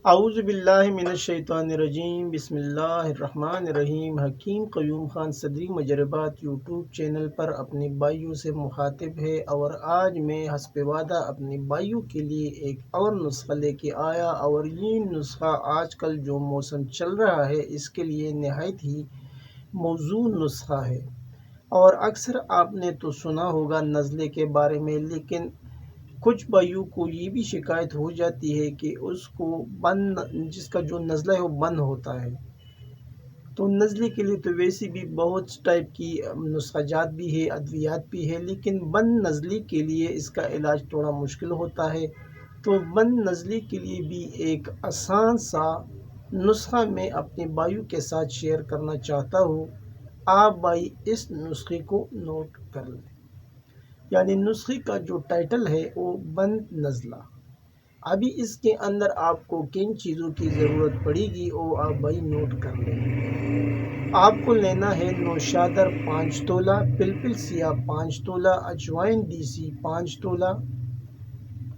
اعوذ باللہ من الشیطان الرجیم، بسم اللہ الرحمن الرحیم۔ حکیم قیوم خان صدری مجربات یوٹیوب چینل پر اپنے بھائیوں سے مخاطب ہے، اور آج میں حسب وعدہ اپنے بھائیوں کے لیے ایک اور نسخہ لے کے آیا، اور یہ نسخہ آج کل جو موسم چل رہا ہے اس کے لیے نہایت ہی موزوں نسخہ ہے۔ اور اکثر آپ نے تو سنا ہوگا نزلے کے بارے میں، لیکن کچھ بھائیوں کو یہ بھی شکایت ہو جاتی ہے کہ اس کو جس کا جو نزلہ ہے وہ بند ہوتا ہے۔ تو نزلے کے لیے تو ویسے بھی بہت ٹائپ کی نسخہ جات بھی ہے، ادویات بھی ہے، لیکن بند نزلے کے لیے اس کا علاج تھوڑا مشکل ہوتا ہے۔ تو بند نزلے کے لیے بھی ایک آسان سا نسخہ میں اپنے بھائیوں کے ساتھ شیئر کرنا چاہتا ہوں۔ آپ بھائی اس نسخے کو نوٹ کر لیں۔ یعنی نسخے کا جو ٹائٹل ہے وہ بند نزلہ۔ ابھی اس کے اندر آپ کو کن چیزوں کی ضرورت پڑے گی وہ آپ بھائی نوٹ کر لیں۔ آپ کو لینا ہے نوشادر 5 تولہ، پلپل سیاہ 5 تولہ، اجوائن دیسی 5 تولہ۔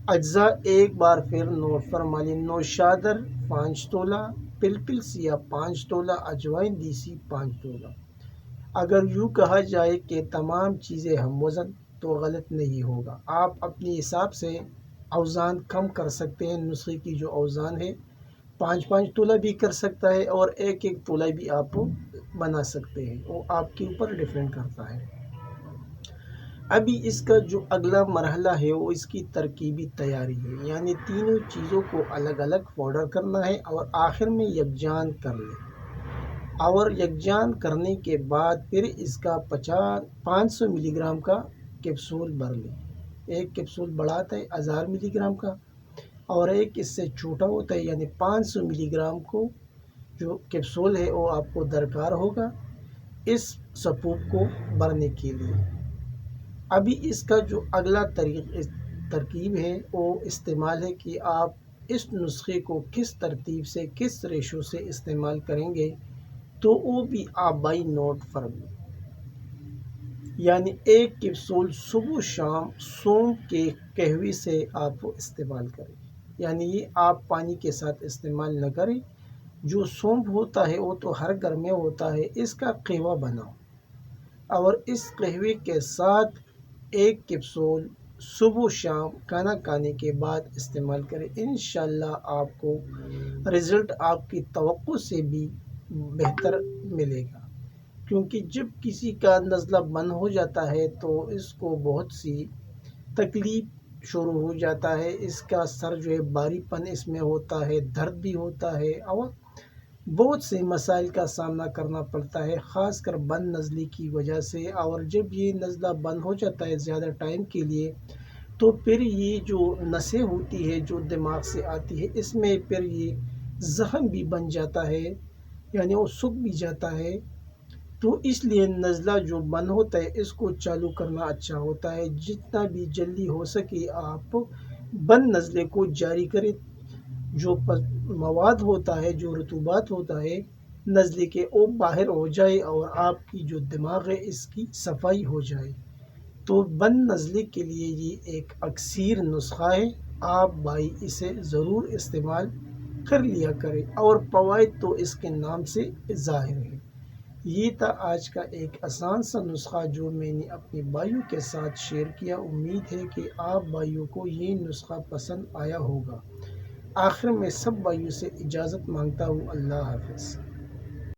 اجزاء ایک بار پھر نوٹ فرما لیں، نوشادر 5 تولہ، پلپل سیاہ 5 تولہ، اجوائن دیسی 5 تولہ۔ اگر یوں کہا جائے کہ تمام چیزیں ہم وزن تو غلط نہیں ہوگا۔ آپ اپنے حساب سے اوزان کم کر سکتے ہیں۔ نسخے کی جو اوزان ہے 5 تولہ بھی کر سکتا ہے، اور 1 تولہ بھی آپ بنا سکتے ہیں، وہ آپ کے اوپر ڈیپینڈ کرتا ہے۔ ابھی اس کا جو اگلا مرحلہ ہے وہ اس کی ترکیبی تیاری ہے، یعنی تینوں چیزوں کو الگ الگ پاؤڈر کرنا ہے اور آخر میں یکجان کر لیں۔ اور یکجان کرنے کے بعد پھر اس کا 500 ملی گرام کا کیپسول بھر لیں۔ ایک کیپسول بڑا آتا ہے 1000 ملی گرام کا، اور ایک اس سے چھوٹا ہوتا ہے، یعنی 500 ملی گرام کو جو کیپسول ہے وہ آپ کو درکار ہوگا اس سپوپ کو بھرنے کے لیے۔ ابھی اس کا جو اگلا ترکیب ہے وہ استعمال ہے کہ آپ اس نسخے کو کس ترتیب سے، کس ریشو سے استعمال کریں گے، تو وہ بھی آپ بھائی نوٹ فرمائیں۔ یعنی ایک کیپسول صبح و شام سونف کے قہوے سے آپ استعمال کریں، یعنی یہ آپ پانی کے ساتھ استعمال نہ کریں۔ جو سونف ہوتا ہے وہ تو ہر گھر میں ہوتا ہے، اس کا قہوہ بناؤ، اور اس قہوے کے ساتھ ایک کیپسول صبح و شام کھانا کھانے کے بعد استعمال کریں۔ انشاءاللہ آپ کو رزلٹ آپ کی توقع سے بھی بہتر ملے گا، کیونکہ جب کسی کا نزلہ بند ہو جاتا ہے تو اس کو بہت سی تکلیف شروع ہو جاتا ہے۔ اس کا سر جو ہے بھاری پن اس میں ہوتا ہے، درد بھی ہوتا ہے، اور بہت سے مسائل کا سامنا کرنا پڑتا ہے، خاص کر بند نزلے کی وجہ سے۔ اور جب یہ نزلہ بند ہو جاتا ہے زیادہ ٹائم کے لیے، تو پھر یہ جو نسیں ہوتی ہے جو دماغ سے آتی ہے، اس میں پھر یہ زخم بھی بن جاتا ہے، یعنی وہ سوکھ بھی جاتا ہے۔ تو اس لیے نزلہ جو بند ہوتا ہے اس کو چالو کرنا اچھا ہوتا ہے۔ جتنا بھی جلدی ہو سکے آپ بند نزلے کو جاری کریں۔ جو مواد ہوتا ہے، جو رطوبات ہوتا ہے نزلے کے، وہ باہر ہو جائے اور آپ کی جو دماغ ہے اس کی صفائی ہو جائے۔ تو بند نزلے کے لیے یہ ایک اکسیر نسخہ ہے، آپ بھائی اسے ضرور استعمال کر لیا کریں، اور فوائد تو اس کے نام سے ظاہر ہے۔ یہ تھا آج کا ایک آسان سا نسخہ جو میں نے اپنے بھائیوں کے ساتھ شیئر کیا۔ امید ہے کہ آپ بھائیوں کو یہ نسخہ پسند آیا ہوگا۔ آخر میں سب بھائیوں سے اجازت مانگتا ہوں، اللہ حافظ۔